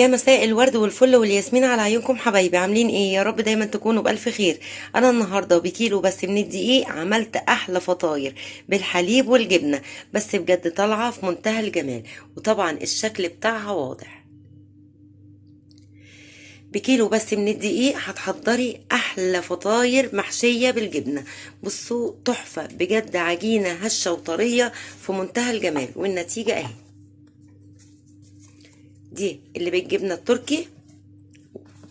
يا مساء الورد والفل والياسمين على عيونكم حبايبي، عاملين ايه؟ يا رب دايما تكونوا بألف خير. انا النهارده بكيلو بس من الدقيق عملت احلى فطاير بالحليب والجبنه، بس بجد طالعه في منتهى الجمال، وطبعا الشكل بتاعها واضح. بكيلو بس من الدقيق هتحضري احلى فطاير محشيه بالجبنه. بصوا تحفه بجد، عجينه هشه وطريه في منتهى الجمال، والنتيجه اهي. دي اللي بالجبنه التركي،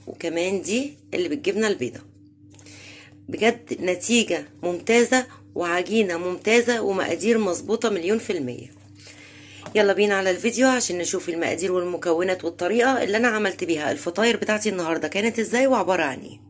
وكمان دي اللي بالجبنه البيضاء. بجد نتيجة ممتازة وعجينة ممتازة ومقادير مظبوطة مليون في المية. يلا بينا على الفيديو عشان نشوف المقادير والمكونات والطريقة اللي انا عملت بيها الفطاير بتاعتي النهاردة كانت ازاي وعبارة عن ايه.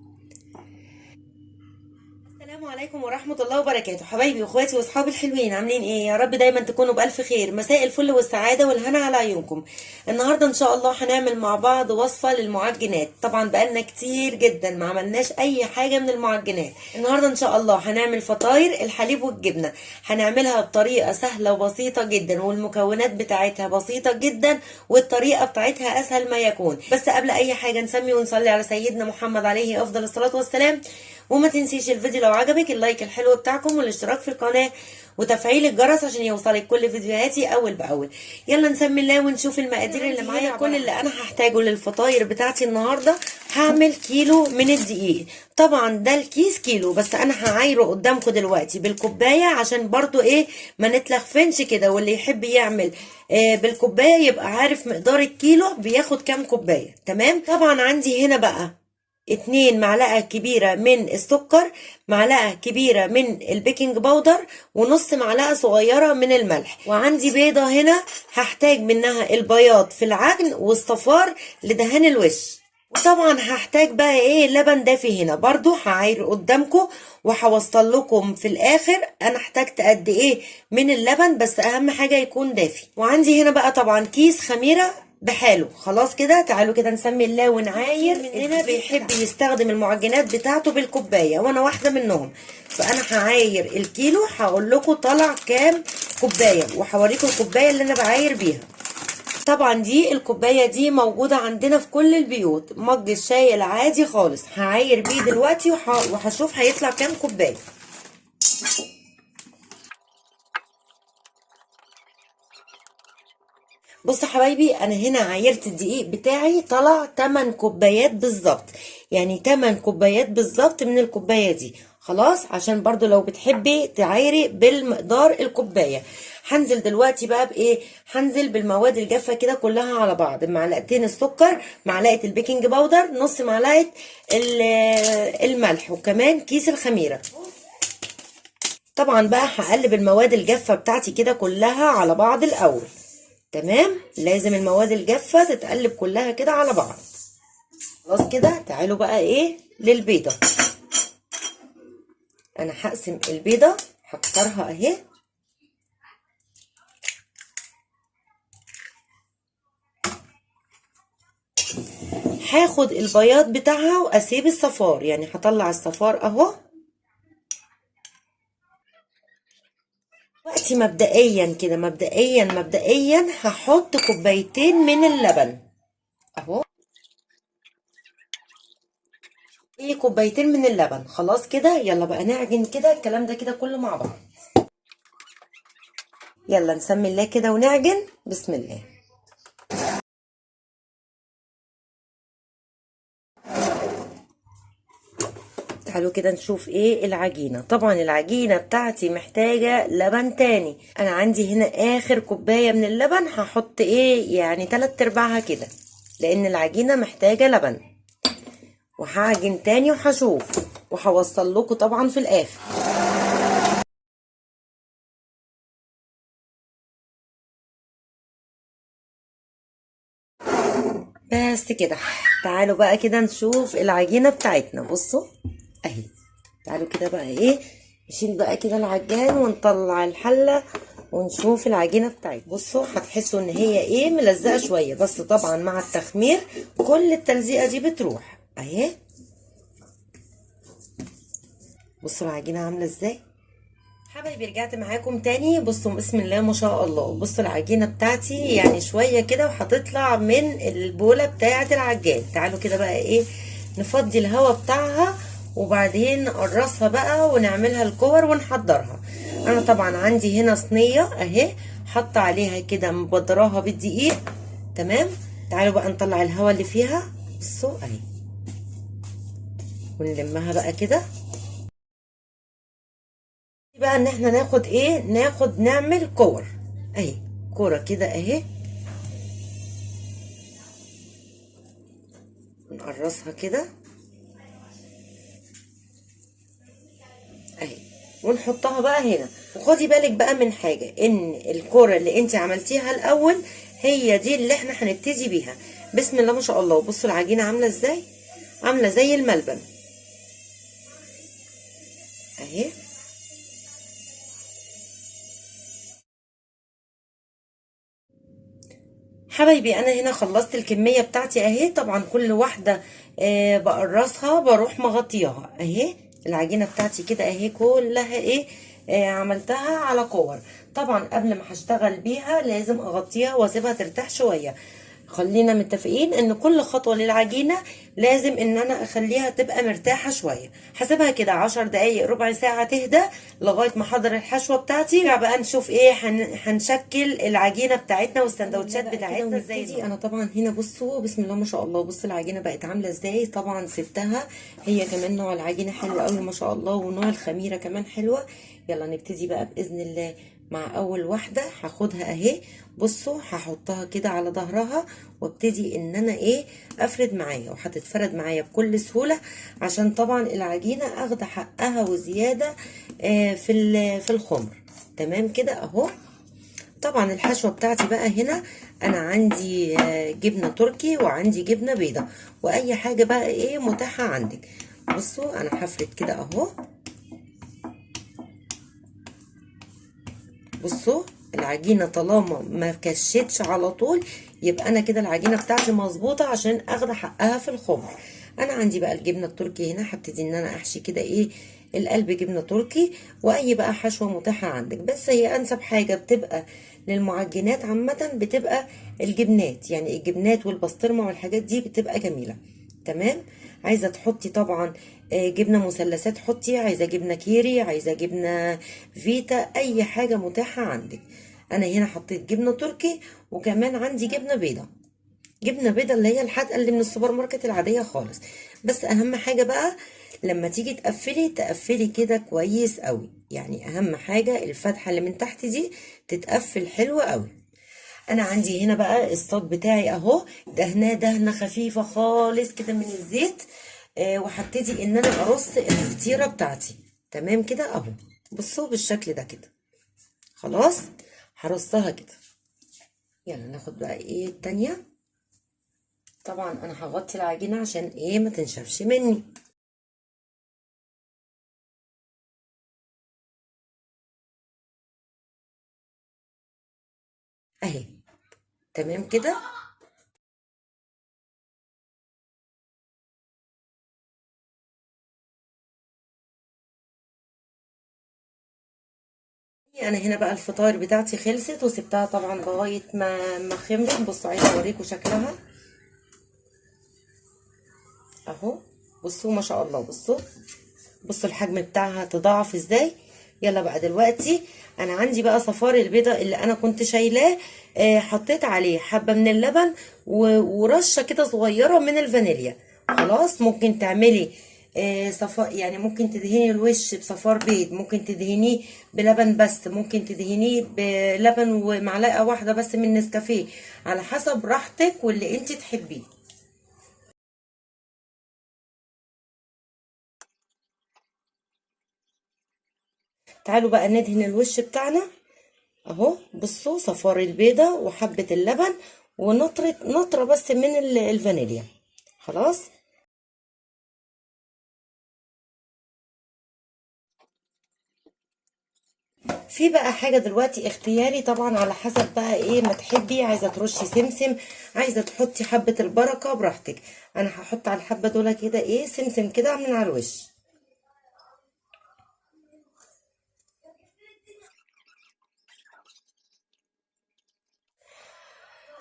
السلام عليكم ورحمة الله وبركاته، حبايبي واخواتي واصحابي الحلوين، عاملين ايه؟ يا رب دايما تكونوا بألف خير. مساء الفل والسعادة والهنا على عيونكم. النهاردة ان شاء الله هنعمل مع بعض وصفة للمعجنات. طبعا بقالنا كتير جدا ما عملناش اي حاجة من المعجنات. النهاردة ان شاء الله هنعمل فطاير الحليب والجبنة. هنعملها بطريقة سهلة وبسيطة جدا، والمكونات بتاعتها بسيطة جدا، والطريقة بتاعتها اسهل ما يكون. بس قبل اي حاجة نسمي ونصلي على سيدنا محمد عليه افضل الصلاة والسلام. وما تنسيش الفيديو لو عجبك اللايك الحلو بتاعكم والاشتراك في القناة وتفعيل الجرس عشان يوصلك كل فيديوهاتي اول باول. يلا نسمي الله ونشوف المقادير اللي معايا. كل اللي انا هحتاجه للفطاير بتاعتي النهارده، هعمل كيلو من الدقيق. طبعا ده الكيس كيلو، بس انا هعايره قدامكم دلوقتي بالكوبايه عشان برضو ايه ما نتلخفنش كده، واللي يحب يعمل بالكوبايه يبقى عارف مقدار الكيلو بياخد كام كوبايه. تمام. طبعا عندي هنا بقى 2 معلقة كبيرة من السكر، معلقة كبيرة من البيكنج باودر، ونص معلقة صغيرة من الملح. وعندي بيضة هنا هحتاج منها البياض في العجن والصفار لدهان الوش. وطبعا هحتاج بقى ايه لبن دافي. هنا برضو هعاير قدامكم وهوصل لكم في الاخر انا احتاجت قد ايه من اللبن، بس اهم حاجة يكون دافي. وعندي هنا بقى طبعا كيس خميرة بحاله. خلاص كده، تعالوا كده نسمي الله ونعاير. مننا بيحب يستخدم المعجنات بتاعته بالكوبايه، وانا واحده منهم. فانا هعاير الكيلو، هقول لكم طلع كام كوبايه، وهوريكم الكوبايه اللي انا بعاير بيها. طبعا دي الكوبايه دي موجوده عندنا في كل البيوت، مج الشاي العادي خالص. هعاير بيه دلوقتي وهشوف هيطلع كام كوبايه. بصوا حبايبي، انا هنا عايرت الدقيق بتاعي طلع 8 كوبايات بالظبط، يعني 8 كوبايات بالظبط من الكوبايه دي. خلاص، عشان برضو لو بتحبي تعايري بالمقدار الكوبايه. هنزل دلوقتي بقى بايه؟ هنزل بالمواد الجافه كده كلها على بعض. معلقتين السكر، معلقه البيكنج باودر، نص معلقه الملح، وكمان كيس الخميره. طبعا بقى هقلب المواد الجافه بتاعتي كده كلها على بعض الاول. تمام، لازم المواد الجافة تتقلب كلها كده على بعض. خلاص كده، تعالوا بقى ايه للبيضة. انا هقسم البيضة، هكسرها اهي. هاخد البياض بتاعها واسيب الصفار، يعني هطلع الصفار اهو. دلوقتي مبدئيا كده، مبدئيا هحط كوبايتين من اللبن اهو. ايه، كوبايتين من اللبن. خلاص كده، يلا بقى نعجن كده الكلام ده كده كله مع بعض. يلا نسمي الله كده ونعجن. بسم الله. تعالوا كده نشوف ايه العجينة. طبعا العجينة بتاعتي محتاجة لبن تاني. انا عندي هنا اخر كوباية من اللبن، هحط ايه يعني 3/4 كده، لان العجينة محتاجة لبن. وهعجن تاني وهشوف وهوصل لكم طبعا في الاخر. بس كده، تعالوا بقى كده نشوف العجينة بتاعتنا. بصوا اهي. تعالوا كده بقى ايه نشيل بقى كده العجان ونطلع الحلة ونشوف العجينة بتاعتنا. بصوا هتحسوا ان هي ايه ملزقة شوية، بس طبعا مع التخمير كل التلزيقة دي بتروح اهي. بصوا العجينة عاملة ازاي. حبايبي رجعت معاكم تاني. بصوا بسم الله ما شاء الله، بصوا العجينه بتاعتي يعني شويه كده وهتطلع من البوله بتاعه العجان. تعالوا كده بقى ايه، نفضي الهواء بتاعها وبعدين نقرصها بقى ونعملها الكور ونحضرها. انا طبعا عندي هنا صينيه اهي، حاطه عليها كده مبدراها بالدقيق. تمام، تعالوا بقى نطلع الهواء اللي فيها. بصوا اهي، ونلمها بقى كده بقى ان احنا ناخد ايه، نعمل كور اهي، كوره كده اهي، نقرصها كده اهي ونحطها بقى هنا. وخدي بالك بقى من حاجه، ان الكوره اللي انت عملتيها الاول هي دي اللي احنا هنبتدي بيها. بسم الله ما شاء الله. وبصوا العجينه عامله ازاي، عامله زي الملبن اهي. حبايبي انا هنا خلصت الكميه بتاعتي اهي. طبعا كل واحده بقرصها بروح مغطياها اهي. العجينه بتاعتي كده اهي كلها ايه، عملتها على كور. طبعا قبل ما هشتغل بيها لازم اغطيها واسيبها ترتاح شويه. خلينا متفقين ان كل خطوه للعجينه لازم ان انا اخليها تبقى مرتاحه شويه. هسيبها كده 10 دقايق ربع ساعه تهدى لغايه ما احضر الحشوه بتاعتي. نرجع بقى نشوف ايه، هنشكل العجينه بتاعتنا والسندوتشات بتاعتنا ازاي. انا طبعا هنا بصوا بسم الله ما شاء الله، بصوا العجينه بقت عامله ازاي. طبعا سبتها هي كمان، نوع العجينه حلو قوي ما شاء الله، ونوع الخميره كمان حلوه. يلا نبتدي بقى باذن الله مع اول واحده. هاخدها اهي، بصوا هحطها كده على ظهرها وابتدي ان انا ايه، افرد معايا، وهتتفرد معايا بكل سهوله عشان طبعا العجينه اخد حقها وزياده في الخمر. تمام كده اهو. طبعا الحشوه بتاعتي بقى هنا انا عندي جبنه تركي وعندي جبنه بيضه، واي حاجه بقى ايه متاحه عندك. بصوا انا هفرد كده اهو. بصوا العجينه طالما ما كشتش على طول يبقى انا كده العجينه بتاعتي مظبوطه عشان اخد حقها في الخمر. انا عندي بقى الجبنه التركي هنا، هبتدي ان انا احشي كده ايه، القلب جبنه تركي، واي بقى حشوه متاحه عندك. بس هي انسب حاجه بتبقى للمعجنات عامه بتبقى الجبنات، يعني الجبنات والبسطرمه والحاجات دي بتبقى جميله. تمام. عايزه تحطي طبعا جبنه مثلثات حطي، عايزه جبنه كيري، عايزه جبنه فيتا، اي حاجه متاحه عندك. انا هنا حطيت جبنه تركي وكمان عندي جبنه بيضه. جبنه بيضه اللي هي الحادقه اللي من السوبر ماركت العاديه خالص. بس اهم حاجه بقى لما تيجي تقفلي كده كويس قوي، يعني اهم حاجه الفتحه اللي من تحت دي تتقفل حلوه قوي. انا عندي هنا بقى الصاج بتاعي اهو، دهناه دهنه خفيفه خالص كده من الزيت. وهبتدي ان انا ارص الفطيره بتاعتي. تمام كده اهو، بصوا بالشكل ده كده. خلاص هرصها كده. يلا ناخد بقى ايه التانية. طبعا انا هغطي العجينه عشان ايه ما تنشفش مني اهي. تمام كده. انا هنا بقى الفطاير بتاعتي خلصت وسبتها طبعا لغايه ما خمرت. بصوا عايزه اوريكم شكلها اهو. بصوا ما شاء الله، بصوا الحجم بتاعها تضاعف ازاي. يلا بقى دلوقتي انا عندي بقى صفار البيضه اللي انا كنت شايلاه، حطيت عليه حبه من اللبن ورشه كده صغيره من الفانيليا. خلاص ممكن تعملي صفار، يعني ممكن تدهني الوش بصفار بيض، ممكن تدهنيه بلبن، بس ممكن تدهنيه بلبن ومعلقه واحده بس من نسكافيه، على حسب راحتك واللي انت تحبيه. تعالوا بقى ندهن الوش بتاعنا اهو. بصوا صفار البيضة وحبة اللبن نطرة بس من الفانيليا. خلاص. في بقى حاجة دلوقتي اختياري طبعا على حسب بقى ايه ما تحبي، عايزة ترشي سمسم، عايزة تحطي حبة البركة براحتك. انا هحط على الحبة دول كده ايه سمسم كده من على الوش.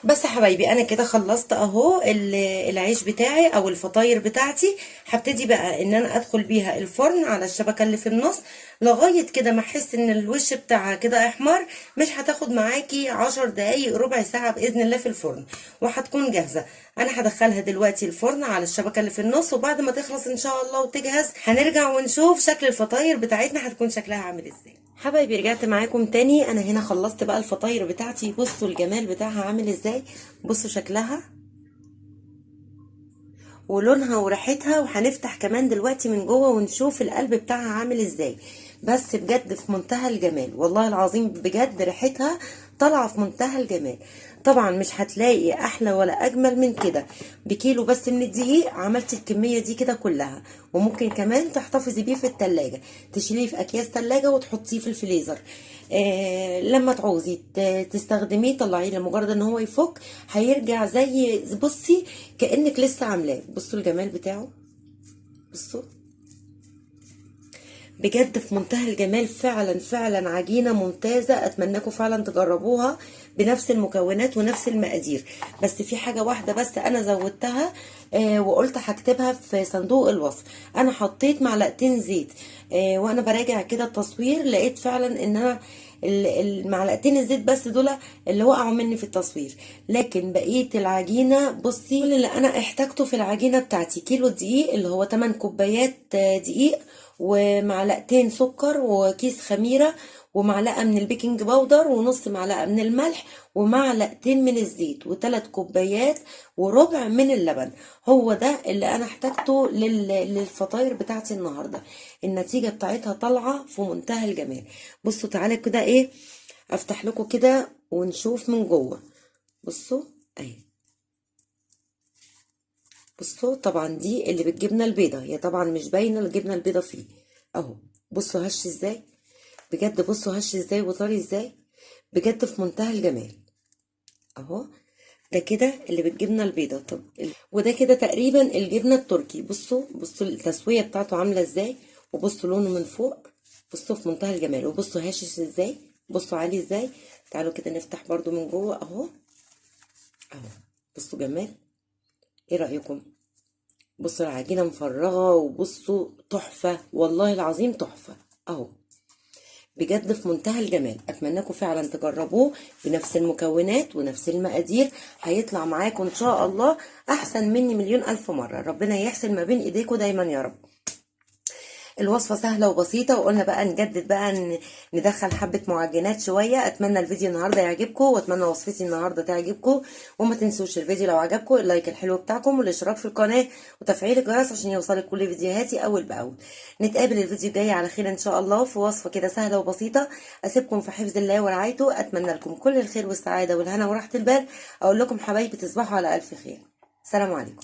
بس يا حبايبي انا كده خلصت اهو العيش بتاعي او الفطاير بتاعتي. هبتدي بقى ان انا ادخل بيها الفرن على الشبكه اللي في النص لغايه كده ما احس ان الوش بتاعها كده احمر. مش هتاخد معاكي 10 دقايق ربع ساعه باذن الله في الفرن وهتكون جاهزه. انا هدخلها دلوقتي الفرن على الشبكه اللي في النص، وبعد ما تخلص ان شاء الله وتجهز هنرجع ونشوف شكل الفطاير بتاعتنا هتكون شكلها عامل ازاي. حبايبي رجعت معاكم تاني. انا هنا خلصت بقى الفطاير بتاعتي. بصوا الجمال بتاعها عامل ازاي، بصوا شكلها ولونها وريحتها، وهنفتح كمان دلوقتي من جوه ونشوف القلب بتاعها عامل ازاي. بس بجد في منتهى الجمال والله العظيم، بجد ريحتها طالعه في منتهى الجمال. طبعا مش هتلاقي احلى ولا اجمل من كده. بكيلو بس من الدقيق عملت الكميه دي كده كلها. وممكن كمان تحتفظي بيه في التلاجة، تشيليه في اكياس تلاجة وتحطيه في الفريزر. لما تعوزي تستخدميه طلعيه لمجرد ان هو يفك هيرجع زي بصي كأنك لسه عاملاه. بصوا الجمال بتاعه، بصوا بجد في منتهى الجمال. فعلا فعلا عجينة ممتازة، اتمنىكم فعلا تجربوها بنفس المكونات ونفس المقادير. بس في حاجة واحدة بس انا زودتها وقلت هكتبها في صندوق الوصف. انا حطيت معلقتين زيت وانا براجع كده التصوير لقيت فعلا ان انا المعلقتين الزيت بس دول اللي وقعوا مني في التصوير. لكن بقيه العجينه بصي، كل اللي انا احتاجته في العجينه بتاعتي كيلو دقيق اللي هو 8 كوبايات دقيق، ومعلقتين سكر، وكيس خميره، ومعلقه من البيكنج باودر، ونص معلقه من الملح، ومعلقتين من الزيت، وثلاث كوبايات وربع من اللبن. هو ده اللي انا احتاجته للفطاير بتاعتي النهارده. النتيجه بتاعتها طالعه في منتهى الجمال. بصوا تعالى كده ايه، افتح لكم كده ونشوف من جوه. بصوا اهي، بصوا طبعا دي اللي بالجبنه البيضه، هي طبعا مش باينه الجبنه البيضه فيه اهو. بصوا هش ازاي، بجد بصوا هش ازاي وطري ازاي، بجد في منتهى الجمال اهو. ده كده اللي بالجبنه البيضه. طب وده كده تقريبا الجبنه التركي. بصوا بصوا التسويه بتاعته عامله ازاي، وبصوا لونه من فوق، بصوا في منتهى الجمال. وبصوا هاشش ازاي، بصوا عالي ازاي. تعالوا كده نفتح برضو من جوه اهو اهو. بصوا جمال، ايه رايكم؟ بصوا العجينه مفرغه، وبصوا تحفه والله العظيم تحفه اهو. بجد في منتهى الجمال. اتمنىكم فعلا تجربوه بنفس المكونات ونفس المقادير، هيطلع معاكم ان شاء الله احسن مني مليون الف مره. ربنا يحسن ما بين ايديكم دايما يا رب. الوصفة سهلة وبسيطة، وقلنا بقى نجدد بقى ندخل حبة معجنات شوية. اتمنى الفيديو النهاردة يعجبكم، واتمنى وصفتي النهاردة تعجبكم. وما تنسوش الفيديو لو عجبكم اللايك الحلو بتاعكم والاشتراك في القناة وتفعيل الجرس عشان يوصلك كل فيديوهاتي اول باول. نتقابل الفيديو الجاي على خير ان شاء الله في وصفة كده سهلة وبسيطة. اسيبكم في حفظ الله ورعايته. اتمنى لكم كل الخير والسعادة والهنا وراحة البال. اقول لكم حبايبي تصبحوا على الف خير. سلام عليكم.